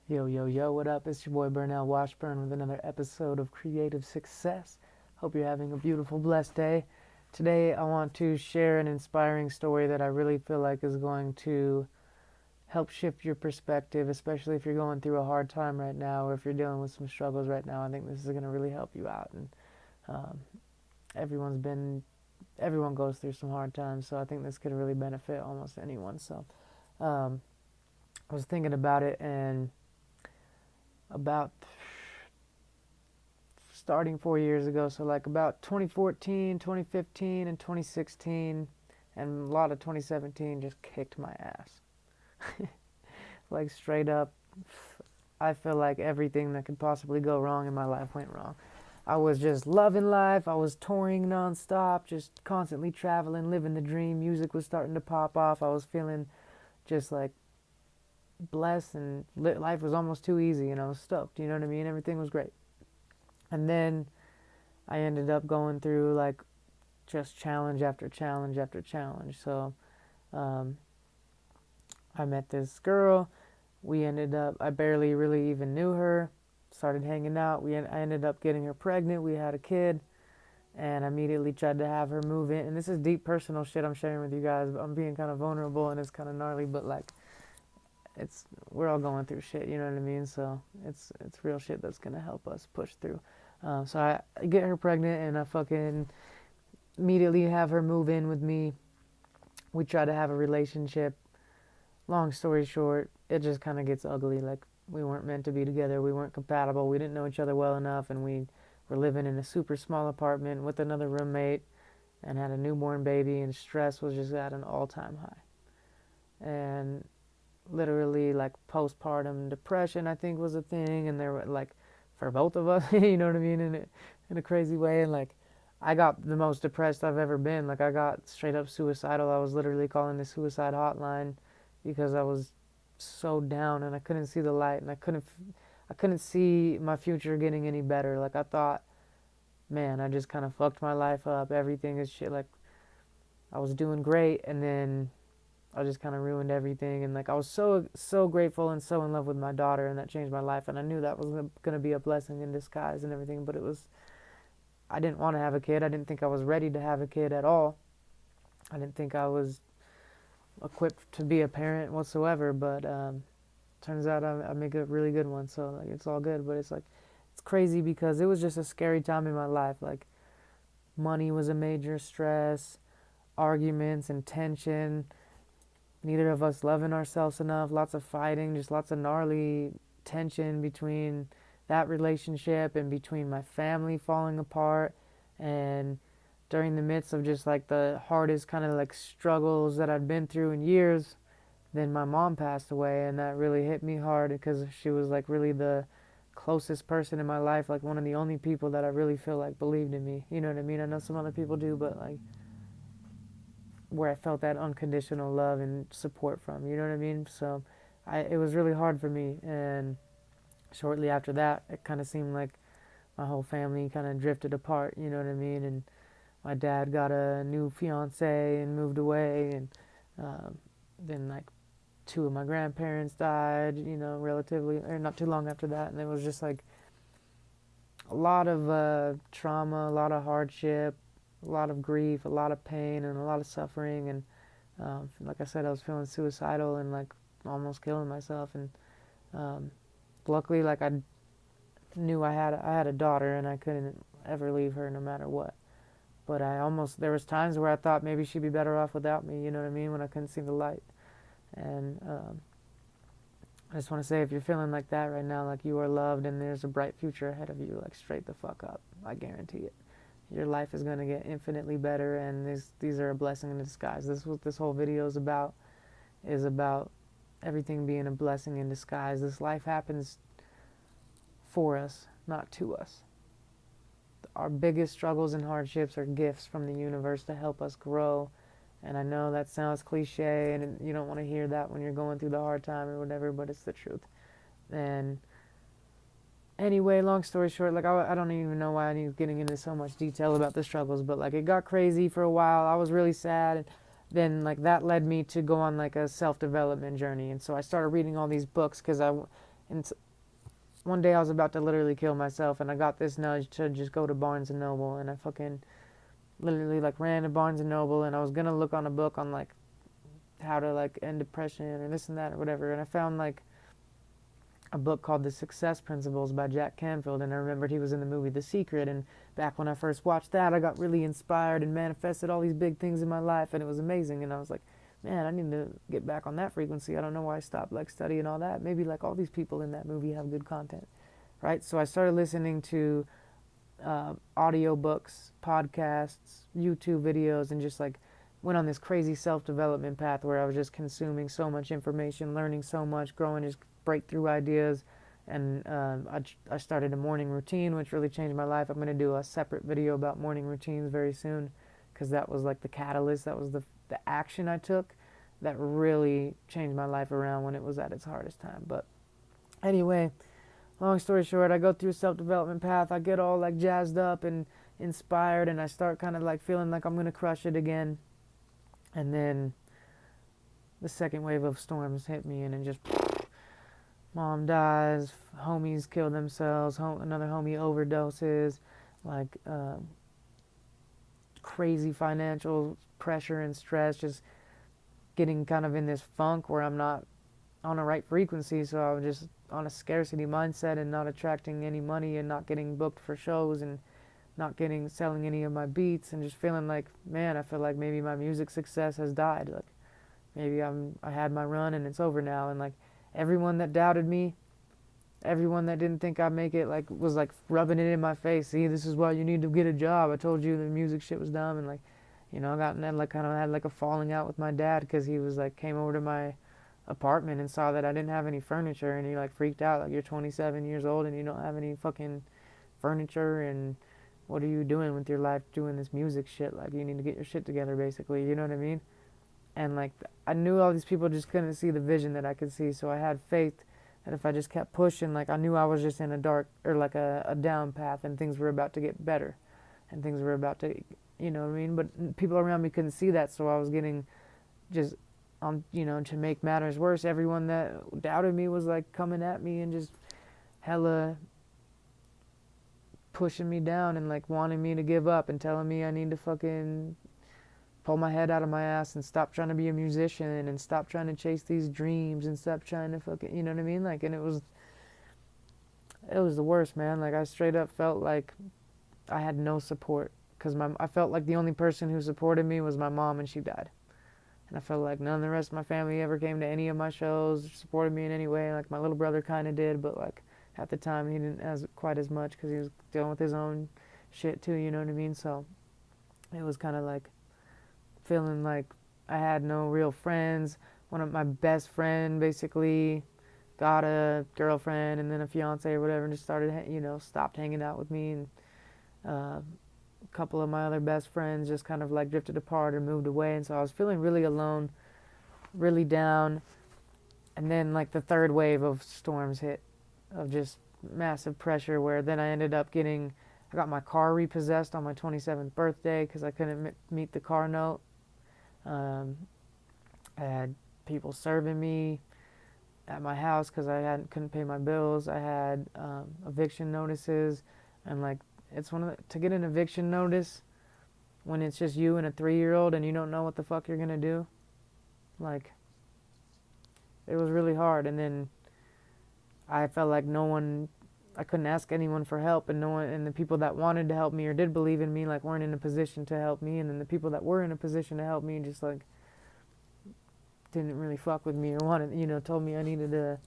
Yo, yo, yo, what up? It's your boy Burnell Washburn with another episode of Creative Success. Hope you're having a beautiful, blessed day. Today, I want to share an inspiring story that I really feel like is going to help shift your perspective, especially if you're going through a hard time right now or if you're dealing with some struggles right now. I think this is going to really help you out. And um, everyone's been, everyone goes through some hard times, so I think this could really benefit almost anyone. So um, I was thinking about it and about starting 4 years ago. So, like about 2014, 2015, and 2016, and a lot of 2017 just kicked my ass. Like, straight up, I feel like everything that could possibly go wrong in my life went wrong. I was just loving life. I was touring nonstop, just constantly traveling, living the dream. Music was starting to pop off. I was feeling just like blessed, and life was almost too easy, and I was stoked. You know what I mean? Everything was great. And then I ended up going through like just challenge after challenge after challenge. So um, I met this girl. We ended up, I barely really even knew her. Started hanging out. I ended up getting her pregnant. We had a kid, and I immediately tried to have her move in. And this is deep personal shit I'm sharing with you guys. I'm being kind of vulnerable and it's kind of gnarly, but like it's we're all going through shit. You know what I mean? So it's real shit that's gonna help us push through. So I get her pregnant, and I fucking immediately have her move in with me. We try to have a relationship. Long story short, it just kind of gets ugly. Like, we weren't meant to be together. We weren't compatible. We didn't know each other well enough, and we were living in a super small apartment with another roommate and had a newborn baby, and stress was just at an all-time high. And literally, like, postpartum depression, I think, was a thing, and there were, like, for both of us, you know what I mean, in a crazy way. And like, I got the most depressed I've ever been. Like, I got straight up suicidal. I was literally calling the suicide hotline because I was so down, and I couldn't see the light, and I couldn't see my future getting any better. Like, I thought, man, I just kind of fucked my life up. Everything is shit. Like, I was doing great, and then I just kind of ruined everything. And like, I was so grateful and so in love with my daughter, and that changed my life. And I knew that was going to be a blessing in disguise and everything. But I didn't want to have a kid. I didn't think I was ready to have a kid at all. I didn't think I was equipped to be a parent whatsoever. But turns out I make a really good one. So like, it's all good. But it's like, it's crazy because it was just a scary time in my life. Like, money was a major stress, arguments and tension, neither of us loving ourselves enough, lots of fighting, just lots of gnarly tension between that relationship and between my family falling apart. And during the midst of just like the hardest kind of like struggles that I'd been through in years, then my mom passed away, and that really hit me hard because she was like really the closest person in my life, like one of the only people that I really feel like believed in me. You know what I mean? I know some other people do, but like, where I felt that unconditional love and support from. You know what I mean? So it was really hard for me. And shortly after that, it kind of seemed like my whole family kind of drifted apart. You know what I mean? And my dad got a new fiance and moved away. And then, like, two of my grandparents died, you know, relatively, or not too long after that. And it was just like a lot of trauma, a lot of hardship, a lot of grief, a lot of pain, and a lot of suffering. And like I said, I was feeling suicidal and like almost killing myself. And um, luckily, like, I knew I had a daughter, and I couldn't ever leave her no matter what. But there was times where I thought maybe she'd be better off without me. You know what I mean? When I couldn't see the light. And I just want to say, if you're feeling like that right now, like, you are loved and there's a bright future ahead of you, like, straight the fuck up. I guarantee it. Your life is going to get infinitely better, and these are a blessing in disguise. This is what this whole video is about everything being a blessing in disguise. This life happens for us, not to us. Our biggest struggles and hardships are gifts from the universe to help us grow. And I know that sounds cliche, and you don't want to hear that when you're going through the hard time or whatever, but it's the truth. And anyway, long story short, like, I don't even know why I need getting into so much detail about the struggles, but like, it got crazy for a while. I was really sad, and then like that led me to go on like a self-development journey. And so I started reading all these books because And one day I was about to literally kill myself, and I got this nudge to just go to Barnes and Noble, and I fucking literally like ran to Barnes and Noble, and I was gonna look on a book on like how to like end depression or this and that or whatever, and I found like a book called The Success Principles by Jack Canfield, and I remembered he was in the movie The Secret, and back when I first watched that, I got really inspired and manifested all these big things in my life, and it was amazing, and I was like, man, I need to get back on that frequency. I don't know why I stopped like studying all that. Maybe like all these people in that movie have good content, right? So I started listening to audio books, podcasts, YouTube videos, and just like went on this crazy self-development path where I was just consuming so much information, learning so much, growing just breakthrough ideas. And I started a morning routine, which really changed my life. I'm going to do a separate video about morning routines very soon, because that was like the catalyst. That was the action I took that really changed my life around when it was at its hardest time. But anyway, long story short, I go through a self-development path. I get all like jazzed up and inspired, and I start kind of like feeling like I'm going to crush it again. And then the second wave of storms hit me, and it just mom dies, homies kill themselves, another homie overdoses, like crazy financial pressure and stress, just getting kind of in this funk where I'm not on a right frequency, so I was just on a scarcity mindset and not attracting any money and not getting booked for shows and not selling any of my beats, and just feeling like, man, I feel like maybe my music success has died. Like maybe I had my run and it's over now. And like everyone that doubted me, everyone that didn't think I'd make it, like was like rubbing it in my face. See, this is why you need to get a job. I told you the music shit was dumb. And like, you know, I got and like kind of had like a falling out with my dad because he was like came over to my apartment and saw that I didn't have any furniture, and he like freaked out, like, you're 27 years old and you don't have any fucking furniture, and what are you doing with your life doing this music shit? Like, you need to get your shit together, basically, you know what I mean? And like I knew all these people just couldn't see the vision that I could see, so I had faith that if I just kept pushing, like I knew I was just in a dark or like a down path, and things were about to get better, and things were about to, you know what I mean? But people around me couldn't see that, so I was getting just you know, to make matters worse, everyone that doubted me was like coming at me and just hella pushing me down and like wanting me to give up and telling me I need to fucking pull my head out of my ass and stop trying to be a musician and stop trying to chase these dreams and stop trying to fucking, you know what I mean? Like, and it was the worst, man. Like, I straight up felt like I had no support, because I felt like the only person who supported me was my mom, and she died. And I felt like none of the rest of my family ever came to any of my shows, supported me in any way. Like, my little brother kind of did, but like at the time he didn't as quite as much because he was dealing with his own shit too, you know what I mean? So it was kind of like feeling like I had no real friends. One of my best friend basically got a girlfriend and then a fiance or whatever, and just started, you know, stopped hanging out with me. And a couple of my other best friends just kind of like drifted apart or moved away, and so I was feeling really alone, really down. And then like the third wave of storms hit, of just massive pressure, where then I got my car repossessed on my 27th birthday because I couldn't meet the car note. I had people serving me at my house because couldn't pay my bills. I had eviction notices, and like it's to get an eviction notice when it's just you and a 3-year-old and you don't know what the fuck you're gonna do. Like, it was really hard, and then I felt like I couldn't ask anyone for help, and and the people that wanted to help me or did believe in me, like, weren't in a position to help me, and then the people that were in a position to help me just like didn't really fuck with me or wanted, you know, told me I needed to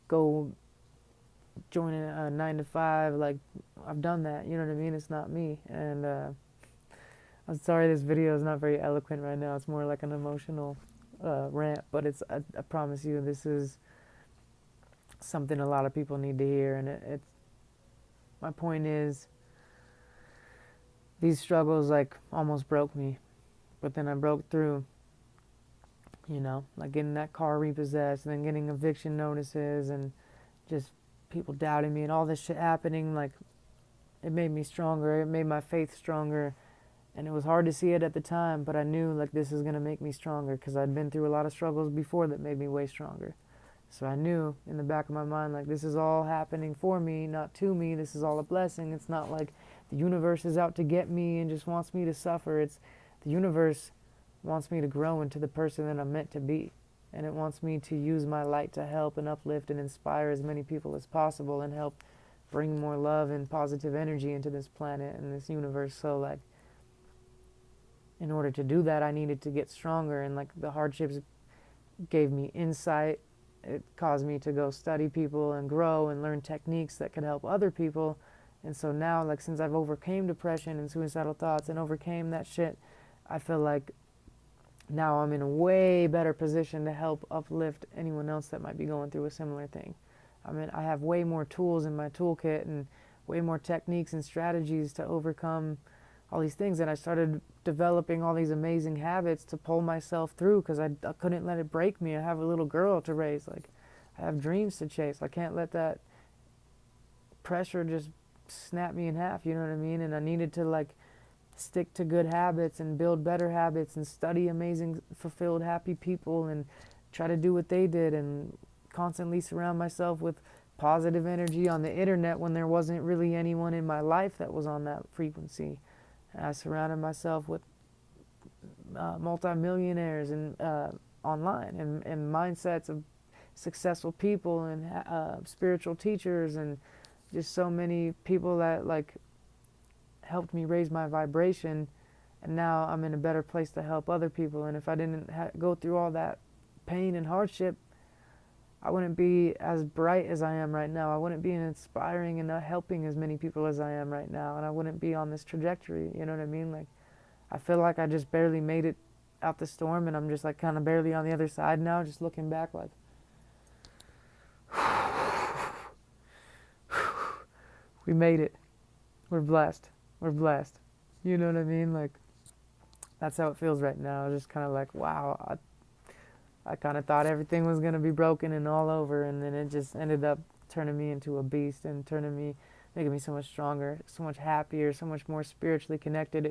go join a 9 to 5. Like, I've done that, you know what I mean? It's not me. And I'm sorry this video is not very eloquent right now. It's more like an emotional rant, but I promise you this is something a lot of people need to hear. And it's my point is, these struggles like almost broke me, but then I broke through. You know, like getting that car repossessed, and then getting eviction notices, and just people doubting me, and all this shit happening. Like, it made me stronger. It made my faith stronger, and it was hard to see it at the time, but I knew like this is gonna make me stronger because I'd been through a lot of struggles before that made me way stronger. So I knew in the back of my mind, like, this is all happening for me, not to me. This is all a blessing. It's not like the universe is out to get me and just wants me to suffer. It's the universe wants me to grow into the person that I'm meant to be. And it wants me to use my light to help and uplift and inspire as many people as possible and help bring more love and positive energy into this planet and this universe. So, like, in order to do that, I needed to get stronger. And, like, the hardships gave me insight. It caused me to go study people and grow and learn techniques that could help other people. And so now, like, since I've overcame depression and suicidal thoughts and overcame that shit, I feel like now I'm in a way better position to help uplift anyone else that might be going through a similar thing. I mean, I have way more tools in my toolkit and way more techniques and strategies to overcome all these things. And I started developing all these amazing habits to pull myself through because I couldn't let it break me. I have a little girl to raise. Like, I have dreams to chase. I can't let that pressure just snap me in half, you know what I mean? And I needed to, like, stick to good habits and build better habits and study amazing, fulfilled, happy people and try to do what they did and constantly surround myself with positive energy on the internet when there wasn't really anyone in my life that was on that frequency. And I surrounded myself with multimillionaires and online and mindsets of successful people and spiritual teachers and just so many people that, like, helped me raise my vibration, and now I'm in a better place to help other people. And if I didn't go through all that pain and hardship, I wouldn't be as bright as I am right now. I wouldn't be inspiring and helping as many people as I am right now, and I wouldn't be on this trajectory, you know what I mean? Like, I feel like I just barely made it out the storm, and I'm just, like, kind of barely on the other side now, just looking back like, we made it. We're blessed. We're blessed. You know what I mean? Like, that's how it feels right now. Just kind of like, wow, I kind of thought everything was going to be broken and all over, and then it just ended up turning me into a beast and making me so much stronger, so much happier, so much more spiritually connected.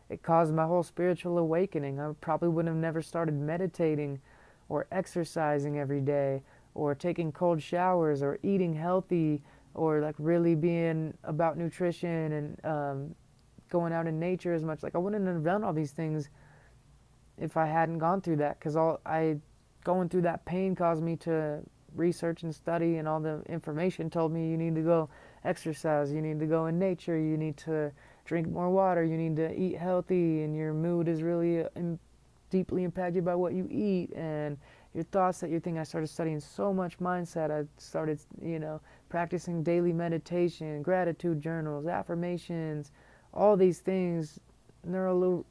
It caused my whole spiritual awakening. I probably would have never started meditating or exercising every day or taking cold showers or eating healthy or, like, really being about nutrition and going out in nature as much. Like, I wouldn't have done all these things if I hadn't gone through that, because going through that pain caused me to research and study, and all the information told me you need to go exercise, you need to go in nature, you need to drink more water, you need to eat healthy, and your mood is really deeply impacted by what you eat and your thoughts that you think. I started studying so much mindset. I started, practicing daily meditation, gratitude journals, affirmations, all these things, neuro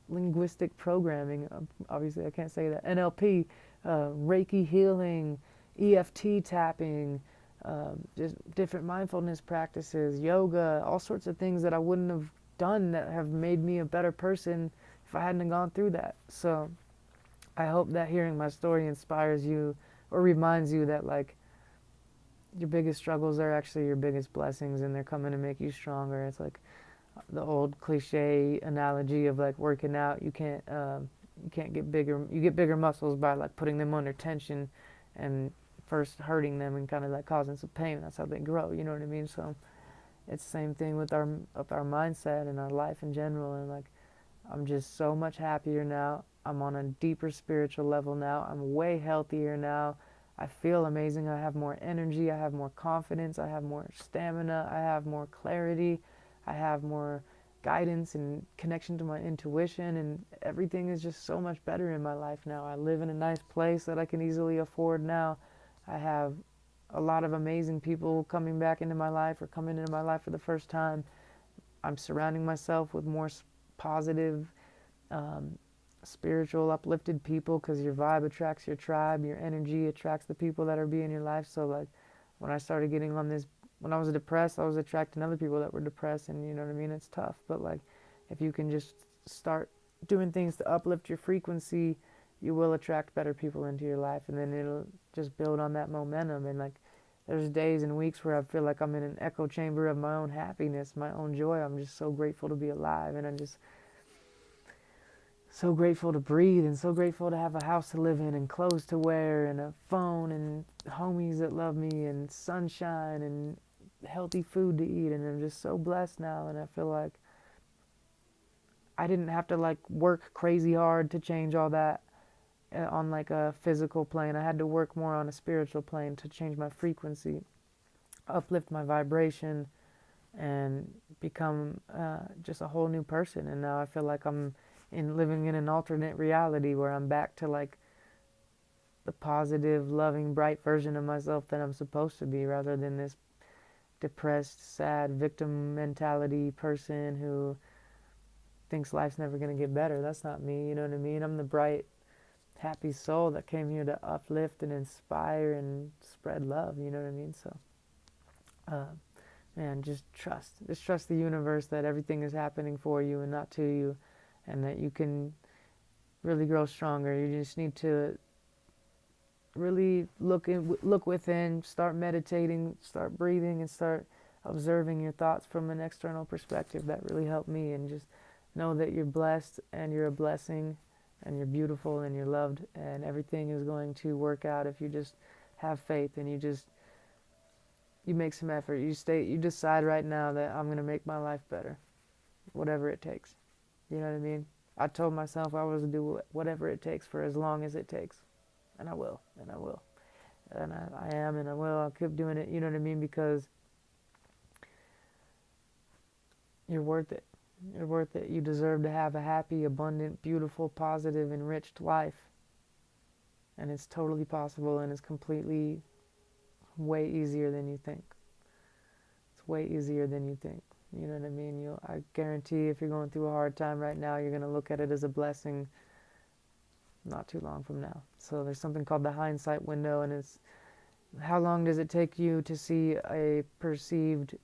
linguistic programming, obviously I can't say that, NLP, Reiki healing, EFT tapping, just different mindfulness practices, yoga, all sorts of things that I wouldn't have done that have made me a better person if I hadn't gone through that. So I hope that hearing my story inspires you or reminds you that, like, your biggest struggles are actually your biggest blessings, and they're coming to make you stronger. It's like the old cliche analogy of, like, working out. You can't get bigger. You get bigger muscles by, like, putting them under tension and first hurting them and kind of, like, causing some pain. That's how they grow. You know what I mean? So it's the same thing with our mindset and our life in general. And, like, I'm just so much happier now. I'm on a deeper spiritual level now. I'm way healthier now. I feel amazing. I have more energy. I have more confidence. I have more stamina. I have more clarity. I have more guidance and connection to my intuition, and everything is just so much better in my life now. I live in a nice place that I can easily afford now. I have a lot of amazing people coming back into my life or coming into my life for the first time. I'm surrounding myself with more positive, spiritual, uplifted people, because your vibe attracts your tribe, your energy attracts the people that are in your life. So, like, when I started getting on this, when I was depressed, I was attracting other people that were depressed, and you know what I mean? It's tough, but, like, if you can just start doing things to uplift your frequency, you will attract better people into your life, and then it'll just build on that momentum. And, like, there's days and weeks where I feel like I'm in an echo chamber of my own happiness, my own joy. I'm just so grateful to be alive, and I'm just so grateful to breathe, and so grateful to have a house to live in and clothes to wear and a phone and homies that love me and sunshine and healthy food to eat. And I'm just so blessed now, and I feel like I didn't have to like work crazy hard to change all that on like a physical plane. I had to work more on a spiritual plane to change my frequency, uplift my vibration, and become just a whole new person. And now I feel like I'm living in an alternate reality where I'm back to like the positive, loving, bright version of myself that I'm supposed to be, rather than this depressed, sad, victim mentality person who thinks life's never going to get better. That's not me, you know what I mean? I'm the bright, happy soul that came here to uplift and inspire and spread love, you know what I mean? So, uh, man, just trust the universe that everything is happening for you and not to you, and that you can really grow stronger. You just need to really look within, start meditating, start breathing, and start observing your thoughts from an external perspective. That really helped me. And just know that you're blessed and you're a blessing and you're beautiful and you're loved, and everything is going to work out if you just have faith and you make some effort. You decide right now that I'm going to make my life better, whatever it takes. You know what I mean? I told myself I was going to do whatever it takes for as long as it takes. And I will, and I will. And I am, and I will. I'll keep doing it, you know what I mean? Because you're worth it. You're worth it. You deserve to have a happy, abundant, beautiful, positive, enriched life. And it's totally possible, and it's completely way easier than you think. It's way easier than you think. You know what I mean? I guarantee if you're going through a hard time right now, you're going to look at it as a blessing not too long from now. So there's something called the hindsight window, and it's how long does it take you to see a perceived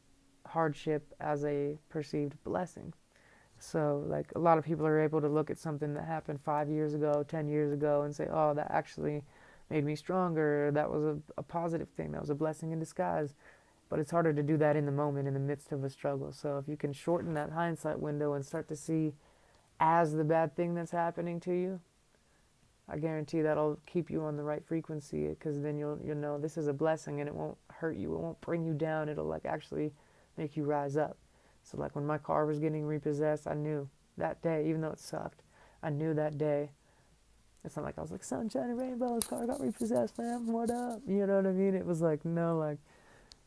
hardship as a perceived blessing? So like a lot of people are able to look at something that happened 5 years ago, 10 years ago, and say, oh, that actually made me stronger. That was a positive thing. That was a blessing in disguise. But it's harder to do that in the moment, in the midst of a struggle. So if you can shorten that hindsight window and start to see as the bad thing that's happening to you, I guarantee that'll keep you on the right frequency, because then you'll know this is a blessing, and it won't hurt you. It won't bring you down. It'll like actually make you rise up. So like when my car was getting repossessed, I knew that day, even though it sucked, I knew that day. It's not like I was like, sunshine and rainbows, car got repossessed, man, what up? You know what I mean? It was like, no, like,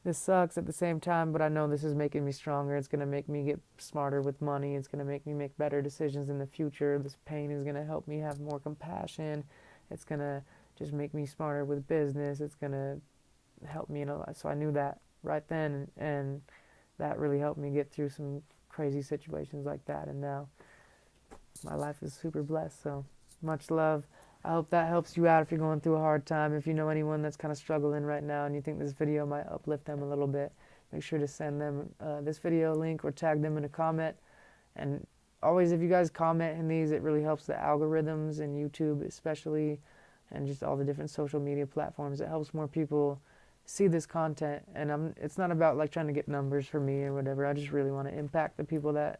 this sucks at the same time, but I know this is making me stronger. It's going to make me get smarter with money. It's going to make me make better decisions in the future. This pain is going to help me have more compassion. It's going to just make me smarter with business. It's going to help me in a lot. So I knew that right then, and that really helped me get through some crazy situations like that. And now my life is super blessed. So much love. I hope that helps you out if you're going through a hard time. If you know anyone that's kind of struggling right now and you think this video might uplift them a little bit, make sure to send them this video link or tag them in a comment. And always, if you guys comment in these, it really helps the algorithms and YouTube especially, and just all the different social media platforms. It helps more people see this content. And it's not about like trying to get numbers for me or whatever. I just really want to impact the people that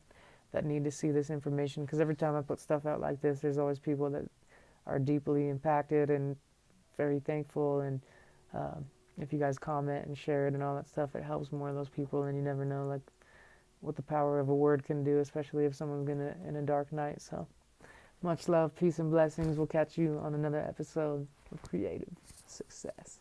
need to see this information, because every time I put stuff out like this, there's always people that are deeply impacted and very thankful. And if you guys comment and share it and all that stuff, it helps more of those people. And you never know like what the power of a word can do, especially if someone's in a dark night. So much love, peace, and blessings. We'll catch you on another episode of Creative Success.